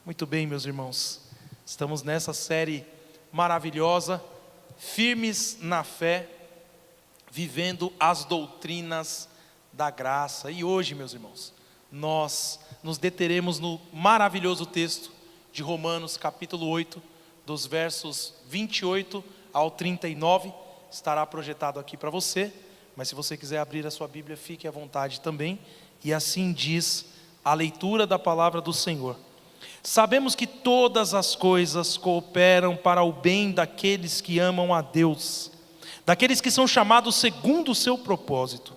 Muito bem, meus irmãos, estamos nessa série maravilhosa, firmes na fé, vivendo as doutrinas da graça. E hoje, meus irmãos, nós nos deteremos no maravilhoso texto de Romanos capítulo 8, dos versos 28 ao 39, estará projetado aqui para você, mas se você quiser abrir a sua Bíblia, fique à vontade também, e assim diz a leitura da palavra do Senhor. Sabemos que todas as coisas cooperam para o bem daqueles que amam a Deus, daqueles que são chamados segundo o seu propósito.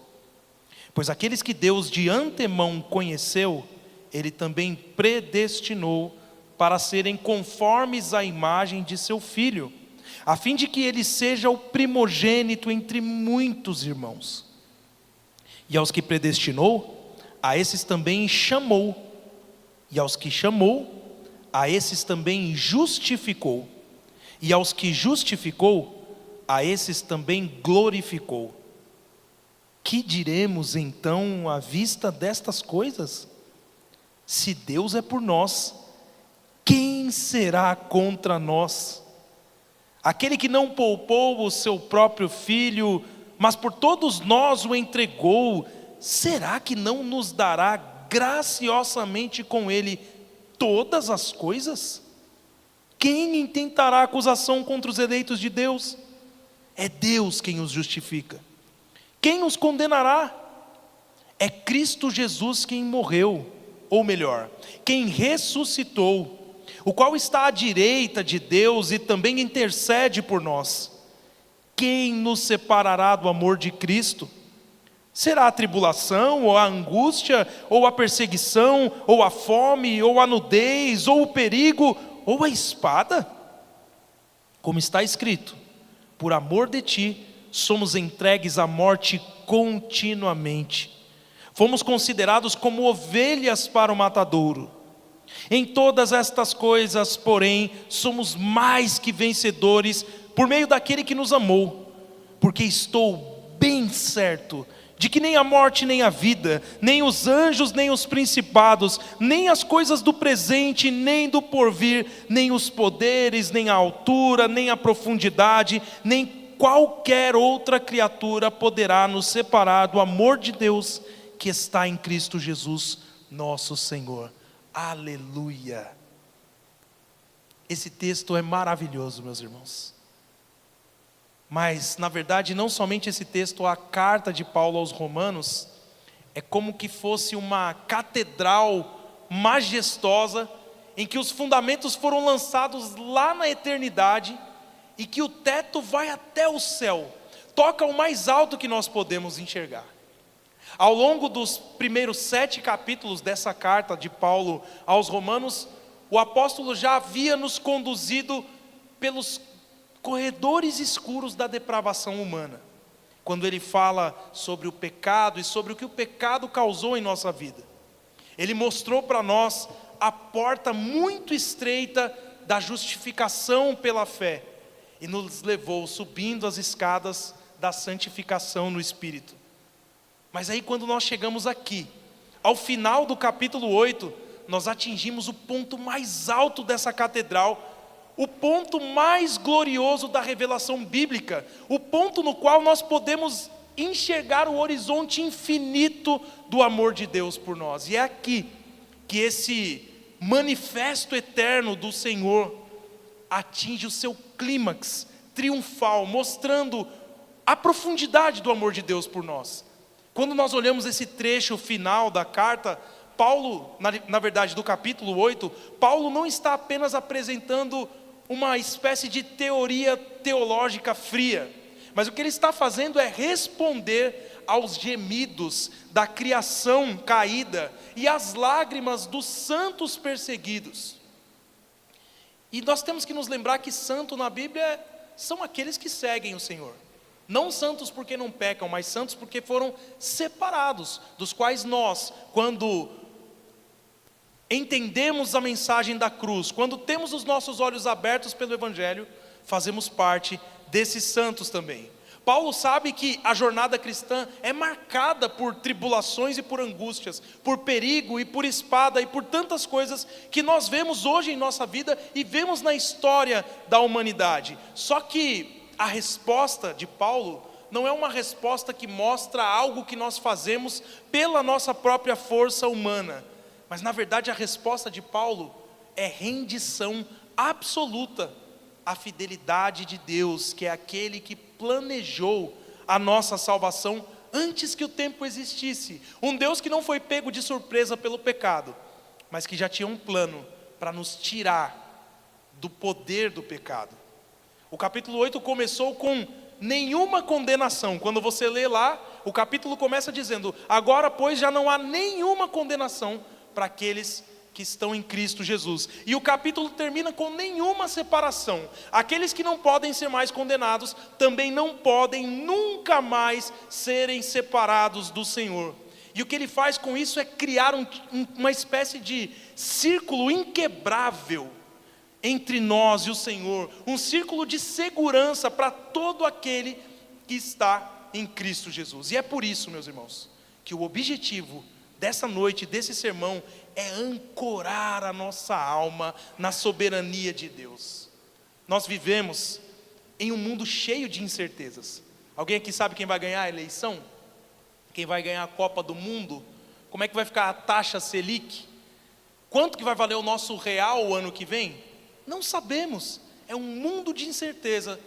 Pois aqueles que Deus de antemão conheceu, Ele também predestinou para serem conformes à imagem de seu Filho, a fim de que Ele seja o primogênito entre muitos irmãos. E aos que predestinou, a esses também chamou, e aos que chamou, a esses também justificou, e aos que justificou, a esses também glorificou. Que diremos então à vista destas coisas? Se Deus é por nós, quem será contra nós? Aquele que não poupou o seu próprio Filho, mas por todos nós o entregou, será que não nos dará graciosamente com Ele todas as coisas? Quem intentará acusação contra os eleitos de Deus? É Deus quem os justifica. Quem os condenará? É Cristo Jesus quem morreu, ou melhor, quem ressuscitou, o qual está à direita de Deus e também intercede por nós. Quem nos separará do amor de Cristo? Será a tribulação, ou a angústia, ou a perseguição, ou a fome, ou a nudez, ou o perigo, ou a espada? Como está escrito, por amor de ti, somos entregues à morte continuamente. Fomos considerados como ovelhas para o matadouro. Em todas estas coisas, porém, somos mais que vencedores por meio daquele que nos amou, porque estou bem certo de que nem a morte, nem a vida, nem os anjos, nem os principados, nem as coisas do presente, nem do porvir, nem os poderes, nem a altura, nem a profundidade, nem qualquer outra criatura poderá nos separar do amor de Deus que está em Cristo Jesus, nosso Senhor. Aleluia! Esse texto é maravilhoso, meus irmãos. Mas, na verdade, não somente esse texto, a carta de Paulo aos Romanos, é como que fosse uma catedral majestosa, em que os fundamentos foram lançados lá na eternidade, e que o teto vai até o céu, toca o mais alto que nós podemos enxergar. Ao longo dos primeiros 7 capítulos dessa carta de Paulo aos Romanos, o apóstolo já havia nos conduzido pelos corredores escuros da depravação humana, quando ele fala sobre o pecado e sobre o que o pecado causou em nossa vida. Ele mostrou para nós a porta muito estreita da justificação pela fé e nos levou subindo as escadas da santificação no Espírito. Mas aí, quando nós chegamos aqui, ao final do capítulo 8, nós atingimos o ponto mais alto dessa catedral, o ponto mais glorioso da revelação bíblica, o ponto no qual nós podemos enxergar o horizonte infinito do amor de Deus por nós. E é aqui que esse manifesto eterno do Senhor atinge o seu clímax triunfal, mostrando a profundidade do amor de Deus por nós. Quando nós olhamos esse trecho final da carta, Paulo, na verdade do capítulo 8, Paulo não está apenas apresentando uma espécie de teoria teológica fria, mas o que ele está fazendo é responder aos gemidos da criação caída e às lágrimas dos santos perseguidos. E nós temos que nos lembrar que santo na Bíblia são aqueles que seguem o Senhor. Não santos porque não pecam, mas santos porque foram separados, dos quais nós, quando entendemos a mensagem da cruz, quando temos os nossos olhos abertos pelo Evangelho, fazemos parte desses santos também. Paulo sabe que a jornada cristã é marcada por tribulações e por angústias, por perigo e por espada e por tantas coisas que nós vemos hoje em nossa vida e vemos na história da humanidade. Só que a resposta de Paulo não é uma resposta que mostra algo que nós fazemos pela nossa própria força humana, mas na verdade a resposta de Paulo é rendição absoluta à fidelidade de Deus, que é aquele que planejou a nossa salvação antes que o tempo existisse. Um Deus que não foi pego de surpresa pelo pecado, mas que já tinha um plano para nos tirar do poder do pecado. O capítulo 8 começou com nenhuma condenação. Quando você lê lá, o capítulo começa dizendo: agora pois já não há nenhuma condenação para aqueles que estão em Cristo Jesus. E o capítulo termina com nenhuma separação. Aqueles que não podem ser mais condenados, também não podem nunca mais serem separados do Senhor. E o que ele faz com isso é criar uma espécie de círculo inquebrável entre nós e o Senhor, um círculo de segurança para todo aquele que está em Cristo Jesus. E é por isso, meus irmãos, que o objetivo dessa noite, desse sermão, é ancorar a nossa alma na soberania de Deus. Nós vivemos em um mundo cheio de incertezas. Alguém aqui sabe quem vai ganhar a eleição? Quem vai ganhar a Copa do Mundo? Como é que vai ficar a taxa Selic? Quanto que vai valer o nosso real o ano que vem? Não sabemos. É um mundo de incerteza,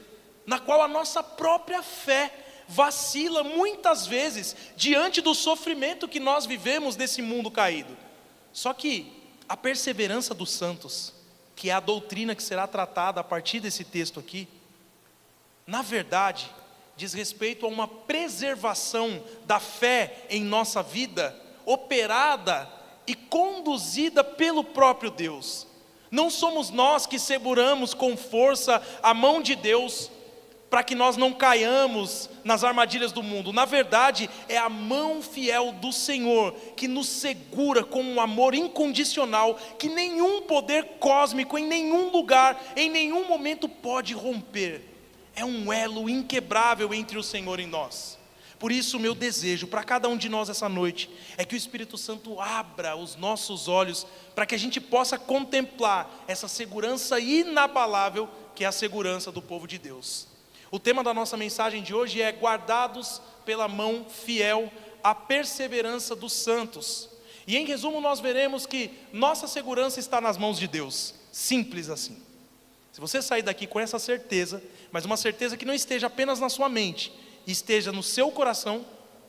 na qual a nossa própria fé vacila muitas vezes diante do sofrimento que nós vivemos nesse mundo caído. Só que a perseverança dos santos, que é a doutrina que será tratada a partir desse texto aqui, na verdade, diz respeito a uma preservação da fé em nossa vida, operada e conduzida pelo próprio Deus. Não somos nós que seguramos com força a mão de Deus para que nós não caiamos nas armadilhas do mundo. Na verdade, é a mão fiel do Senhor que nos segura com um amor incondicional que nenhum poder cósmico, em nenhum lugar, em nenhum momento pode romper. É um elo inquebrável entre o Senhor e nós. Por isso, o meu desejo para cada um de nós essa noite é que o Espírito Santo abra os nossos olhos para que a gente possa contemplar essa segurança inabalável que é a segurança do povo de Deus. O tema da nossa mensagem de hoje é guardados pela mão fiel, a perseverança dos santos. E em resumo nós veremos que nossa segurança está nas mãos de Deus, simples assim. Se você sair daqui com essa certeza, mas uma certeza que não esteja apenas na sua mente, esteja no seu coração,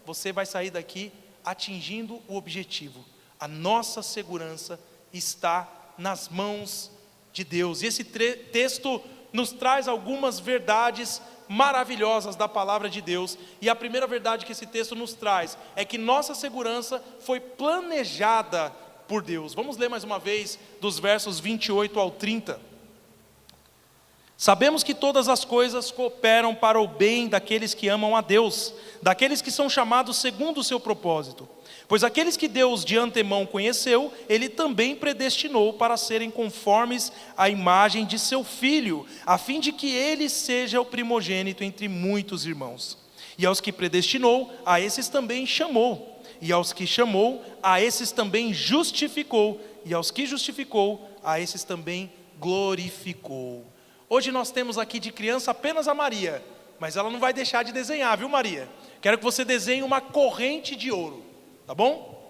você vai sair daqui atingindo o objetivo. A nossa segurança está nas mãos de Deus. E esse texto nos traz algumas verdades maravilhosas da palavra de Deus. E a primeira verdade que esse texto nos traz é que nossa segurança foi planejada por Deus. Vamos ler mais uma vez dos versos 28 ao 30. Sabemos que todas as coisas cooperam para o bem daqueles que amam a Deus, daqueles que são chamados segundo o seu propósito. Pois aqueles que Deus de antemão conheceu, Ele também predestinou para serem conformes à imagem de seu Filho, a fim de que Ele seja o primogênito entre muitos irmãos. E aos que predestinou, a esses também chamou. E aos que chamou, a esses também justificou. E aos que justificou, a esses também glorificou. Hoje nós temos aqui de criança apenas a Maria, mas ela não vai deixar de desenhar, viu, Maria? Quero que você desenhe uma corrente de ouro, tá bom?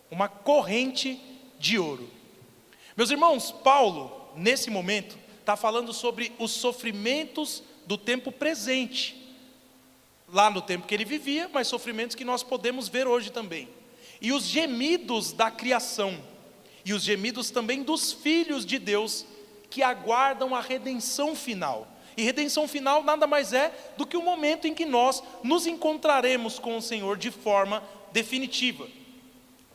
Uma corrente de ouro. Meus irmãos, Paulo, nesse momento, está falando sobre os sofrimentos do tempo presente, lá no tempo que ele vivia, mas sofrimentos que nós podemos ver hoje também. E os gemidos da criação, e os gemidos também dos filhos de Deus, que aguardam a redenção final. E redenção final nada mais é do que o momento em que nós nos encontraremos com o Senhor de forma definitiva.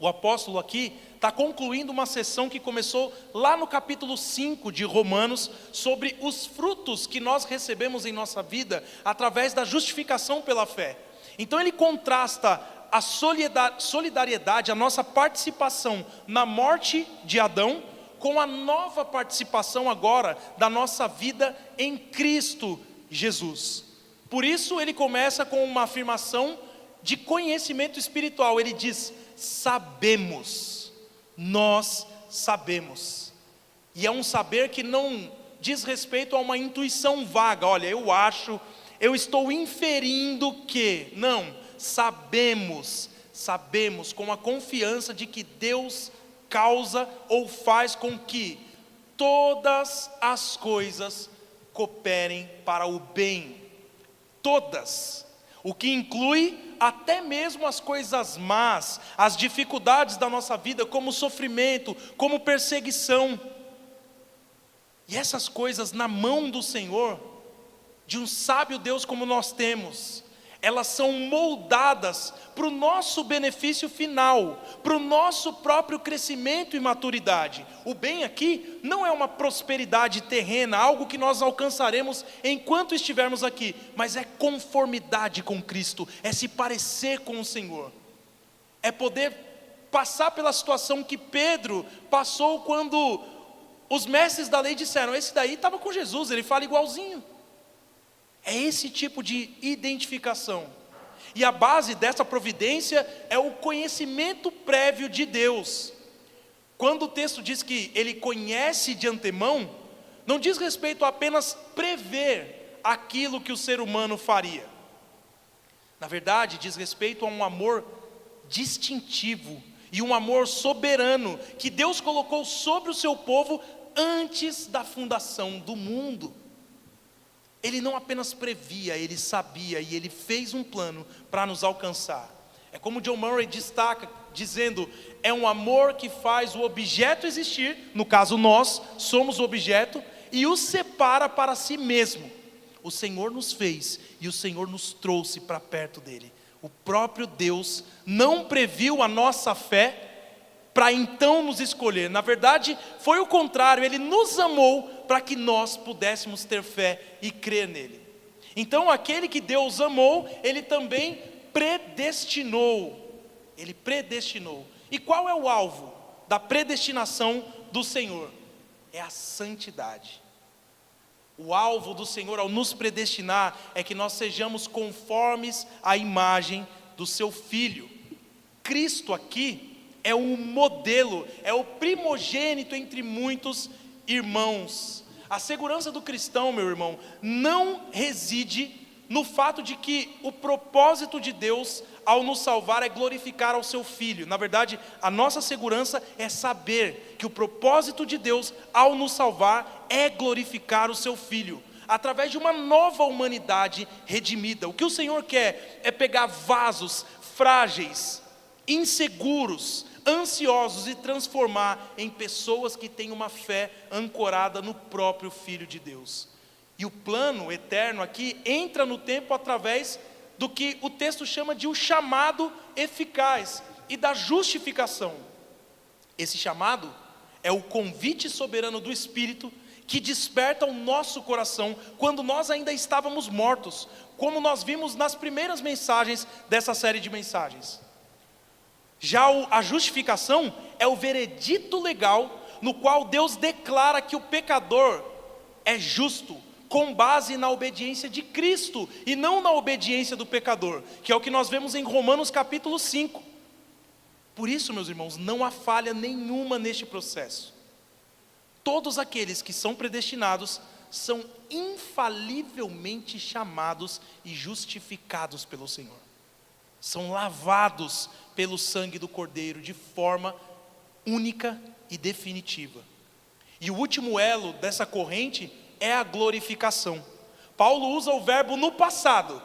O apóstolo aqui está concluindo uma sessão que começou lá no capítulo 5 de Romanos, sobre os frutos que nós recebemos em nossa vida através da justificação pela fé. Então ele contrasta a solidariedade, a nossa participação na morte de Adão, com a nova participação agora da nossa vida em Cristo Jesus. Por isso ele começa com uma afirmação de conhecimento espiritual. Ele diz: sabemos, nós sabemos. E é um saber que não diz respeito a uma intuição vaga. Olha, eu acho, eu estou inferindo que. Não, sabemos com a confiança de que Deus causa ou faz com que todas as coisas cooperem para o bem. Todas. O que inclui até mesmo as coisas más, as dificuldades da nossa vida, como sofrimento, como perseguição. E essas coisas na mão do Senhor, de um sábio Deus como nós temos, elas são moldadas para o nosso benefício final, para o nosso próprio crescimento e maturidade. O bem aqui não é uma prosperidade terrena, algo que nós alcançaremos enquanto estivermos aqui, mas é conformidade com Cristo, é se parecer com o Senhor, é poder passar pela situação que Pedro passou quando os mestres da lei disseram: esse daí estava com Jesus, ele fala igualzinho. É esse tipo de identificação. E a base dessa providência é o conhecimento prévio de Deus. Quando o texto diz que ele conhece de antemão, não diz respeito a apenas prever aquilo que o ser humano faria. Na verdade, diz respeito a um amor distintivo e um amor soberano que Deus colocou sobre o seu povo antes da fundação do mundo. Ele não apenas previa, ele sabia e ele fez um plano para nos alcançar. É como John Murray destaca, dizendo: é um amor que faz o objeto existir, no caso nós somos o objeto, e o separa para si mesmo. O Senhor nos fez e o Senhor nos trouxe para perto dele. O próprio Deus não previu a nossa fé para então nos escolher. Na verdade, foi o contrário, ele nos amou para que nós pudéssemos ter fé e crer nele. Então, aquele que Deus amou, ele também predestinou. Ele predestinou. E qual é o alvo da predestinação do Senhor? É a santidade. O alvo do Senhor ao nos predestinar é que nós sejamos conformes à imagem do seu Filho. Cristo aqui é um modelo, é o primogênito entre muitos irmãos. A segurança do cristão, meu irmão, não reside no fato de que o propósito de Deus ao nos salvar é glorificar ao seu Filho. Na verdade, a nossa segurança é saber que o propósito de Deus ao nos salvar é glorificar o seu Filho, através de uma nova humanidade redimida. O que o Senhor quer é pegar vasos frágeis, inseguros, ansiosos e transformar em pessoas que têm uma fé ancorada no próprio Filho de Deus. E o plano eterno aqui entra no tempo através do que o texto chama de o chamado eficaz e da justificação. Esse chamado é o convite soberano do Espírito que desperta o nosso coração quando nós ainda estávamos mortos, como nós vimos nas primeiras mensagens dessa série de mensagens. Já a justificação é o veredito legal no qual Deus declara que o pecador é justo com base na obediência de Cristo e não na obediência do pecador, que é o que nós vemos em Romanos capítulo 5. Por isso, meus irmãos, não há falha nenhuma neste processo. Todos aqueles que são predestinados são infalivelmente chamados e justificados pelo Senhor. São lavados pelo sangue do Cordeiro de forma única e definitiva. E o último elo dessa corrente é a glorificação. Paulo usa o verbo no passado,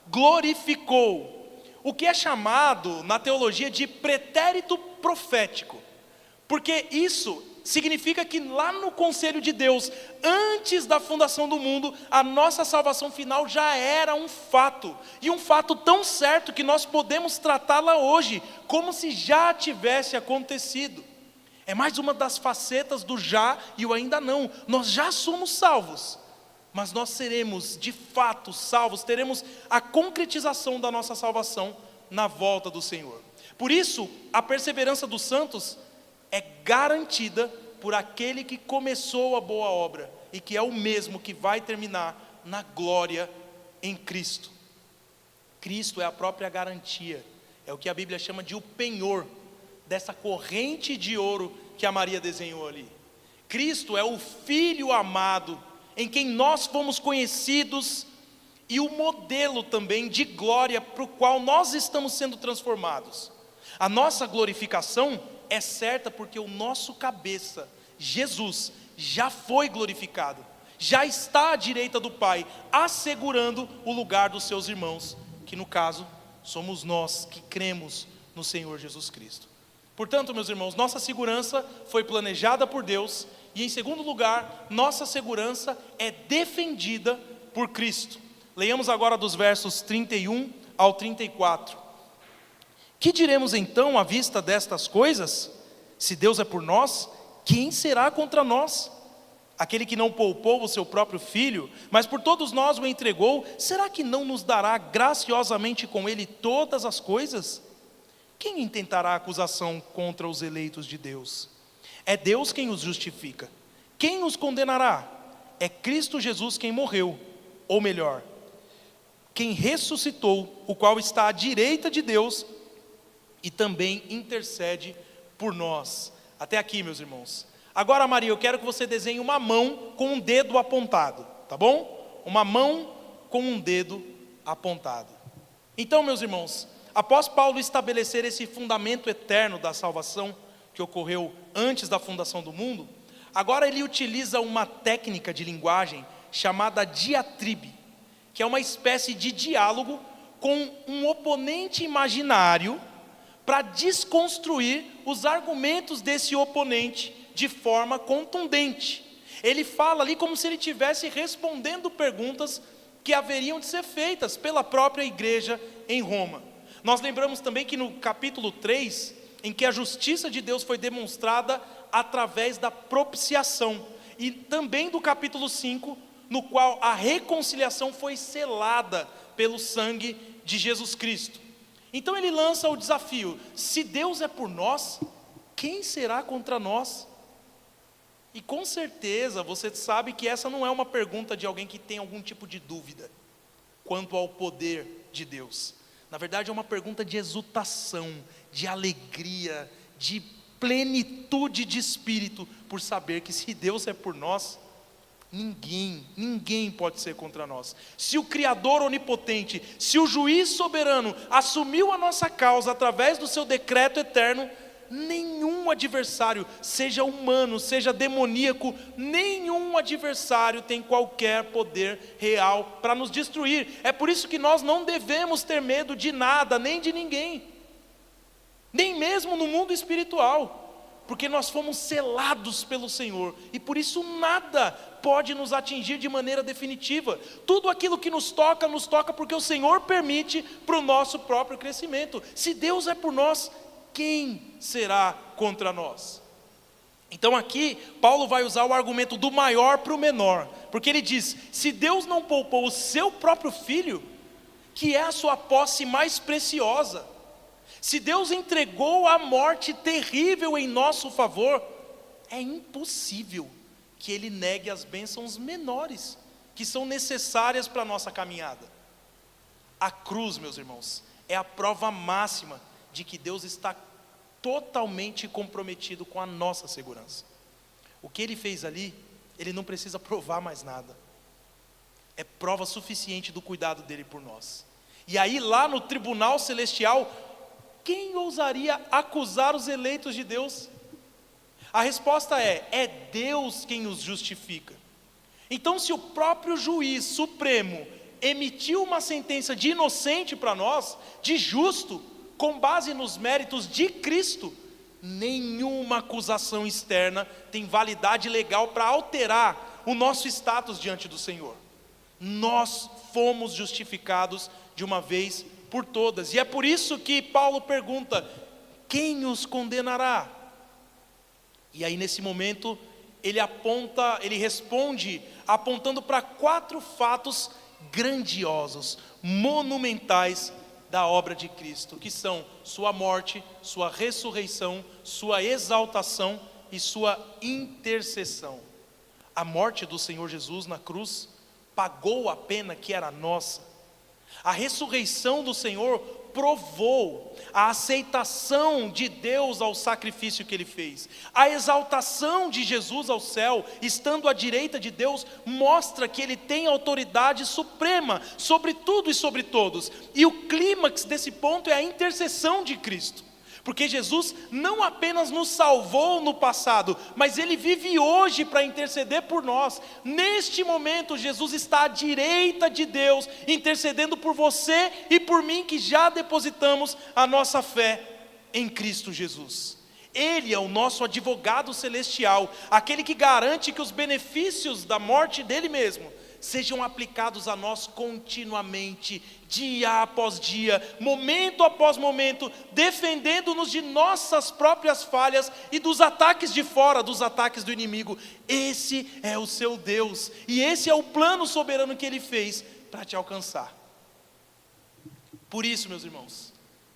glorificou, o que é chamado na teologia de pretérito profético, porque isso significa que lá no conselho de Deus, antes da fundação do mundo, a nossa salvação final já era um fato, e um fato tão certo que nós podemos tratá-la hoje, como se já tivesse acontecido. É mais uma das facetas do já e o ainda não. Nós já somos salvos, mas nós seremos de fato salvos, teremos a concretização da nossa salvação na volta do Senhor. Por isso, a perseverança dos santos é garantida por aquele que começou a boa obra e que é o mesmo que vai terminar na glória em Cristo. Cristo é a própria garantia, é o que a Bíblia chama de o penhor dessa corrente de ouro que a Maria desenhou ali. Cristo é o Filho amado, em quem nós fomos conhecidos, e o modelo também de glória para o qual nós estamos sendo transformados. A nossa glorificação é certa porque o nosso cabeça, Jesus, já foi glorificado, já está à direita do Pai, assegurando o lugar dos seus irmãos, que no caso somos nós que cremos no Senhor Jesus Cristo. Portanto, meus irmãos, nossa segurança foi planejada por Deus, e em segundo lugar, nossa segurança é defendida por Cristo. Leiamos agora dos versos 31 ao 34. Que diremos então à vista destas coisas? Se Deus é por nós, quem será contra nós? Aquele que não poupou o seu próprio filho, mas por todos nós o entregou, será que não nos dará graciosamente com ele todas as coisas? Quem intentará acusação contra os eleitos de Deus? É Deus quem os justifica. Quem os condenará? É Cristo Jesus quem morreu, ou melhor, quem ressuscitou, o qual está à direita de Deus e também intercede por nós. Até aqui, meus irmãos. Agora, Maria, eu quero que você desenhe uma mão com um dedo apontado, tá bom? Uma mão com um dedo apontado. Então, meus irmãos, após Paulo estabelecer esse fundamento eterno da salvação que ocorreu antes da fundação do mundo, agora ele utiliza uma técnica de linguagem chamada diatribe, que é uma espécie de diálogo com um oponente imaginário para desconstruir os argumentos desse oponente de forma contundente. Ele fala ali como se ele estivesse respondendo perguntas que haveriam de ser feitas pela própria igreja em Roma. Nós lembramos também que no capítulo 3, em que a justiça de Deus foi demonstrada através da propiciação, e também do capítulo 5, no qual a reconciliação foi selada pelo sangue de Jesus Cristo. Então ele lança o desafio: se Deus é por nós, quem será contra nós? E com certeza você sabe que essa não é uma pergunta de alguém que tem algum tipo de dúvida quanto ao poder de Deus. Na verdade é uma pergunta de exultação, de alegria, de plenitude de espírito, por saber que se Deus é por nós, ninguém pode ser contra nós. Se o Criador onipotente, se o juiz soberano assumiu a nossa causa através do seu decreto eterno, nenhum adversário, seja humano, seja demoníaco, nenhum adversário tem qualquer poder real para nos destruir. É por isso que nós não devemos ter medo de nada, nem de ninguém, nem mesmo no mundo espiritual, porque nós fomos selados pelo Senhor, e por isso nada pode nos atingir de maneira definitiva. Tudo aquilo que nos toca porque o Senhor permite para o nosso próprio crescimento. Se Deus é por nós, quem será contra nós? Então aqui, Paulo vai usar o argumento do maior para o menor, porque ele diz: se Deus não poupou o seu próprio filho, que é a sua posse mais preciosa, se Deus entregou a morte terrível em nosso favor, é impossível que Ele negue as bênçãos menores, que são necessárias para a nossa caminhada. A cruz, meus irmãos, é a prova máxima de que Deus está totalmente comprometido com a nossa segurança. O que Ele fez ali, Ele não precisa provar mais nada. É prova suficiente do cuidado dEle por nós. E aí lá no tribunal celestial, quem ousaria acusar os eleitos de Deus? A resposta é Deus quem os justifica. Então, se o próprio juiz supremo emitiu uma sentença de inocente para nós, de justo, com base nos méritos de Cristo, nenhuma acusação externa tem validade legal para alterar o nosso status diante do Senhor. Nós fomos justificados de uma vez por todas, e é por isso que Paulo pergunta: quem os condenará? E aí nesse momento ele responde apontando para 4 fatos grandiosos, monumentais da obra de Cristo, que são sua morte, sua ressurreição, sua exaltação e sua intercessão. A morte do Senhor Jesus na cruz pagou a pena que era nossa. A ressurreição do Senhor provou a aceitação de Deus ao sacrifício que Ele fez. A exaltação de Jesus ao céu, estando à direita de Deus, mostra que Ele tem autoridade suprema sobre tudo e sobre todos. E o clímax desse ponto é a intercessão de Cristo. Porque Jesus não apenas nos salvou no passado, mas Ele vive hoje para interceder por nós. Neste momento, Jesus está à direita de Deus, intercedendo por você e por mim, que já depositamos a nossa fé em Cristo Jesus. Ele é o nosso advogado celestial, aquele que garante que os benefícios da morte dele mesmo sejam aplicados a nós continuamente, dia após dia, momento após momento, defendendo-nos de nossas próprias falhas e dos ataques de fora, dos ataques do inimigo. Esse é o seu Deus, e esse é o plano soberano que Ele fez para te alcançar. Por isso, meus irmãos,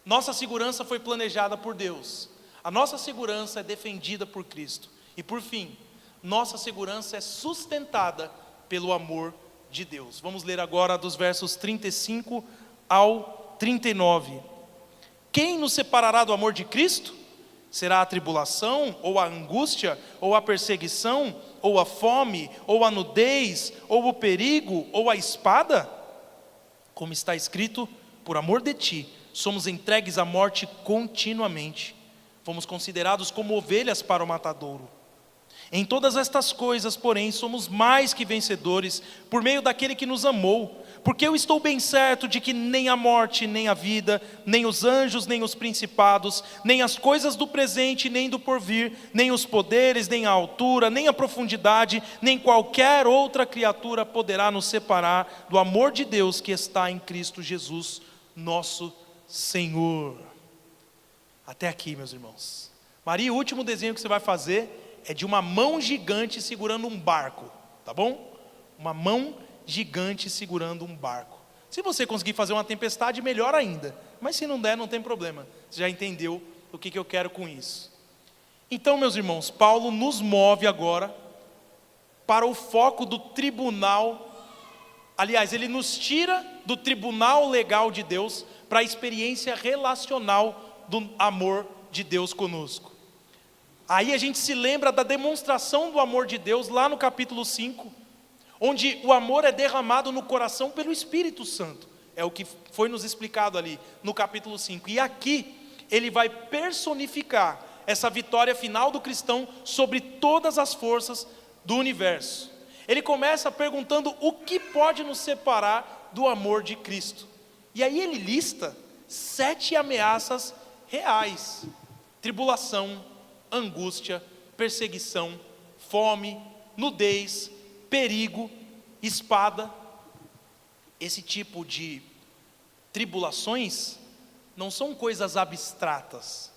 nossa segurança foi planejada por Deus, a nossa segurança é defendida por Cristo, e por fim, nossa segurança é sustentada pelo amor de Deus. Vamos ler agora dos versos 35 ao 39. Quem nos separará do amor de Cristo? Será a tribulação, ou a angústia, ou a perseguição, ou a fome, ou a nudez, ou o perigo, ou a espada? Como está escrito, por amor de ti, somos entregues à morte continuamente. Fomos considerados como ovelhas para o matadouro. Em todas estas coisas, porém, somos mais que vencedores, por meio daquele que nos amou. Porque eu estou bem certo de que nem a morte, nem a vida, nem os anjos, nem os principados, nem as coisas do presente, nem do porvir, nem os poderes, nem a altura, nem a profundidade, nem qualquer outra criatura poderá nos separar do amor de Deus que está em Cristo Jesus, nosso Senhor. Até aqui, meus irmãos. Maria, o último desenho que você vai fazer é de uma mão gigante segurando um barco, tá bom? Uma mão gigante segurando um barco. Se você conseguir fazer uma tempestade, melhor ainda. Mas se não der, não tem problema. Você já entendeu o que eu quero com isso. Então, meus irmãos, Paulo nos move agora para o foco do tribunal. Aliás, ele nos tira do tribunal legal de Deus para a experiência relacional do amor de Deus conosco. Aí a gente se lembra da demonstração do amor de Deus lá no capítulo 5, onde o amor é derramado no coração pelo Espírito Santo. É o que foi nos explicado ali no capítulo 5. E aqui ele vai personificar essa vitória final do cristão sobre todas as forças do universo. Ele começa perguntando o que pode nos separar do amor de Cristo. E aí ele lista 7 ameaças reais: tribulação, angústia, perseguição, fome, nudez, perigo, espada. Esse tipo de tribulações não são coisas abstratas,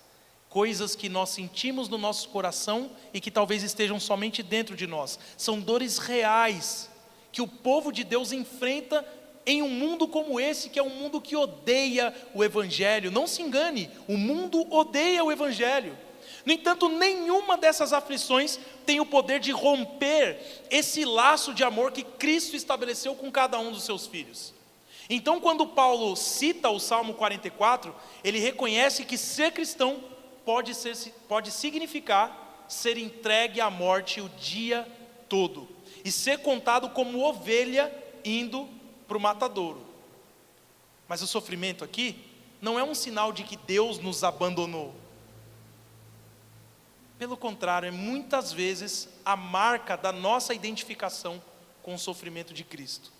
coisas que nós sentimos no nosso coração e que talvez estejam somente dentro de nós. São dores reais que o povo de Deus enfrenta em um mundo como esse, que é um mundo que odeia o Evangelho. Não se engane, o mundo odeia o Evangelho. No entanto, nenhuma dessas aflições tem o poder de romper esse laço de amor que Cristo estabeleceu com cada um dos seus filhos. Então, quando Paulo cita o Salmo 44, ele reconhece que ser cristão pode significar ser entregue à morte o dia todo e ser contado como ovelha indo para o matadouro. Mas o sofrimento aqui não é um sinal de que Deus nos abandonou. Pelo contrário, é muitas vezes a marca da nossa identificação com o sofrimento de Cristo.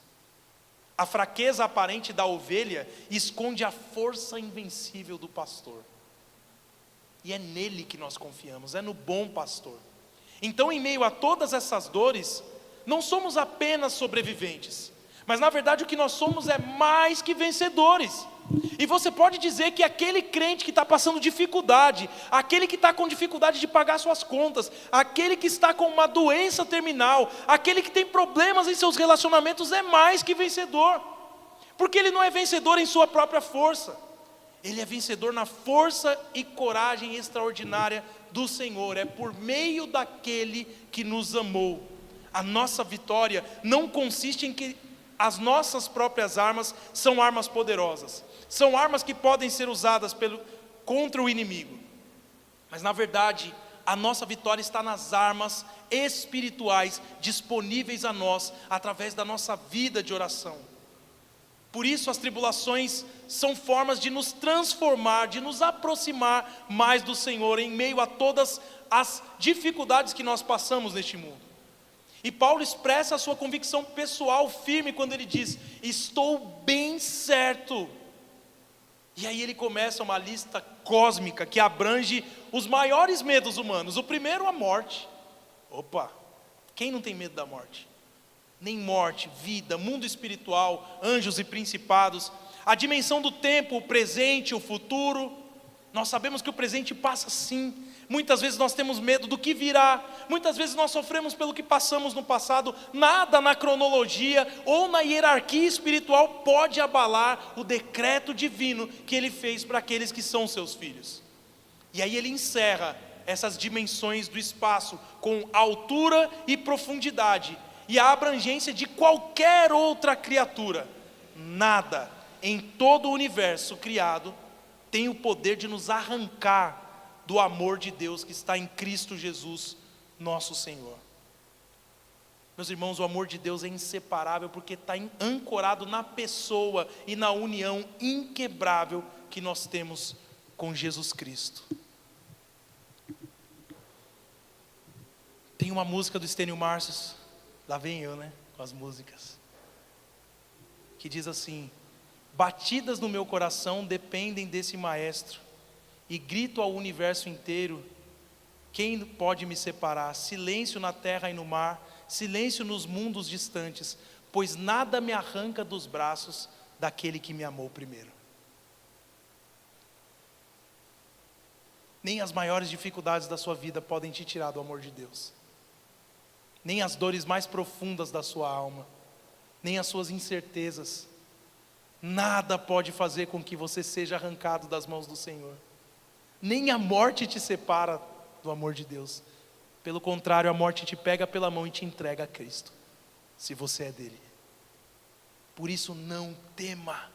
A fraqueza aparente da ovelha esconde a força invencível do pastor. E é nele que nós confiamos, é no bom pastor. Então, em meio a todas essas dores, não somos apenas sobreviventes, mas na verdade o que nós somos é mais que vencedores. E você pode dizer que aquele crente que está passando dificuldade, aquele que está com dificuldade de pagar suas contas, aquele que está com uma doença terminal, aquele que tem problemas em seus relacionamentos é mais que vencedor. Porque ele não é vencedor em sua própria força, ele é vencedor na força e coragem extraordinária do Senhor. É por meio daquele que nos amou. A nossa vitória não consiste em que as nossas próprias armas são armas poderosas, são armas que podem ser usadas contra o inimigo, mas na verdade a nossa vitória está nas armas espirituais disponíveis a nós através da nossa vida de oração. Por isso as tribulações são formas de nos transformar, de nos aproximar mais do Senhor em meio a todas as dificuldades que nós passamos neste mundo. E Paulo expressa a sua convicção pessoal firme quando ele diz: estou bem certo. E aí ele começa uma lista cósmica que abrange os maiores medos humanos. O primeiro, a morte. Opa, quem não tem medo da morte? Nem morte, vida, mundo espiritual, anjos e principados, a dimensão do tempo, o presente, o futuro. Nós sabemos que o presente passa sim. Muitas vezes nós temos medo do que virá, muitas vezes nós sofremos pelo que passamos no passado. Nada na cronologia ou na hierarquia espiritual pode abalar o decreto divino que Ele fez para aqueles que são seus filhos. E aí ele encerra essas dimensões do espaço com altura e profundidade e a abrangência de qualquer outra criatura. Nada em todo o universo criado tem o poder de nos arrancar do amor de Deus que está em Cristo Jesus, nosso Senhor. Meus irmãos, o amor de Deus é inseparável porque está ancorado na pessoa e na união inquebrável que nós temos com Jesus Cristo. Tem uma música do Estênio Marcius, lá vem eu, com as músicas, que diz assim: batidas no meu coração dependem desse maestro, e grito ao universo inteiro: quem pode me separar? Silêncio na terra e no mar, silêncio nos mundos distantes, pois nada me arranca dos braços daquele que me amou primeiro. Nem as maiores dificuldades da sua vida podem te tirar do amor de Deus, nem as dores mais profundas da sua alma, nem as suas incertezas. Nada pode fazer com que você seja arrancado das mãos do Senhor. Nem a morte te separa do amor de Deus. Pelo contrário, a morte te pega pela mão e te entrega a Cristo, se você é dele. Por isso não tema,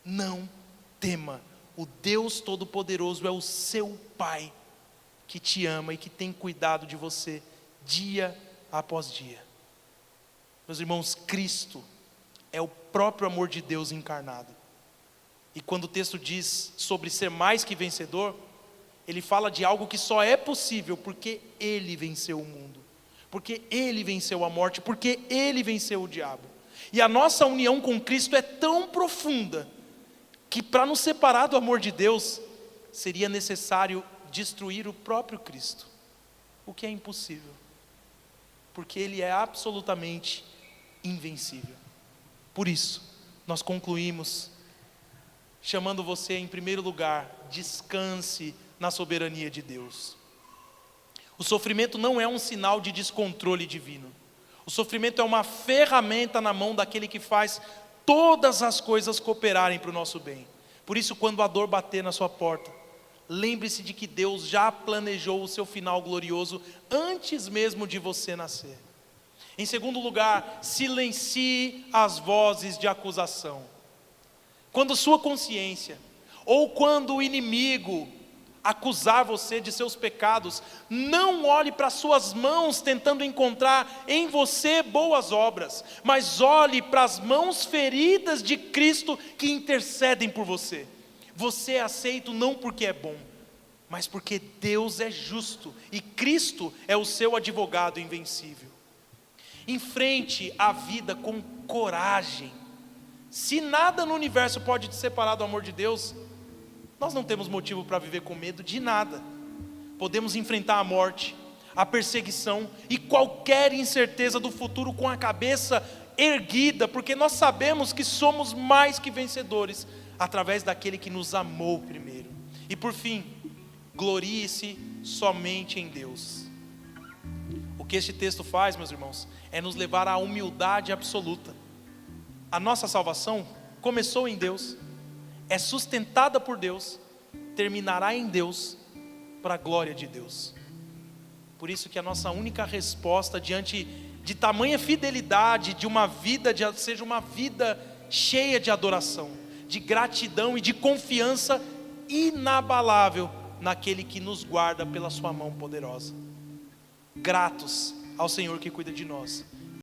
não tema. O Deus Todo-Poderoso é o seu Pai, que te ama e que tem cuidado de você dia após dia. Meus irmãos, Cristo é o próprio amor de Deus encarnado. E quando o texto diz sobre ser mais que vencedor, ele fala de algo que só é possível porque Ele venceu o mundo, porque Ele venceu a morte, porque Ele venceu o diabo. E a nossa união com Cristo é tão profunda, que para nos separar do amor de Deus, seria necessário destruir o próprio Cristo, o que é impossível, porque Ele é absolutamente invencível. Por isso, nós concluímos chamando você, em primeiro lugar, descanse na soberania de Deus. O sofrimento não é um sinal de descontrole divino. O sofrimento é uma ferramenta na mão daquele que faz todas as coisas cooperarem para o nosso bem. Por isso, quando a dor bater na sua porta, lembre-se de que Deus já planejou o seu final glorioso antes mesmo de você nascer. Em segundo lugar, silencie as vozes de acusação. Quando sua consciência, ou quando o inimigo acusar você de seus pecados, não olhe para suas mãos tentando encontrar em você boas obras, mas olhe para as mãos feridas de Cristo que intercedem por você. Você é aceito não porque é bom, mas porque Deus é justo e Cristo é o seu advogado invencível. Enfrente a vida com coragem. Se nada no universo pode te separar do amor de Deus, nós não temos motivo para viver com medo de nada. Podemos enfrentar a morte, a perseguição e qualquer incerteza do futuro com a cabeça erguida, porque nós sabemos que somos mais que vencedores através daquele que nos amou primeiro. E por fim, glorie-se somente em Deus. O que este texto faz, meus irmãos, é nos levar à humildade absoluta. A nossa salvação começou em Deus, é sustentada por Deus, terminará em Deus, para a glória de Deus. Por isso que a nossa única resposta diante de tamanha fidelidade, de uma vida, seja uma vida cheia de adoração, de gratidão e de confiança inabalável naquele que nos guarda pela sua mão poderosa. Gratos ao Senhor que cuida de nós,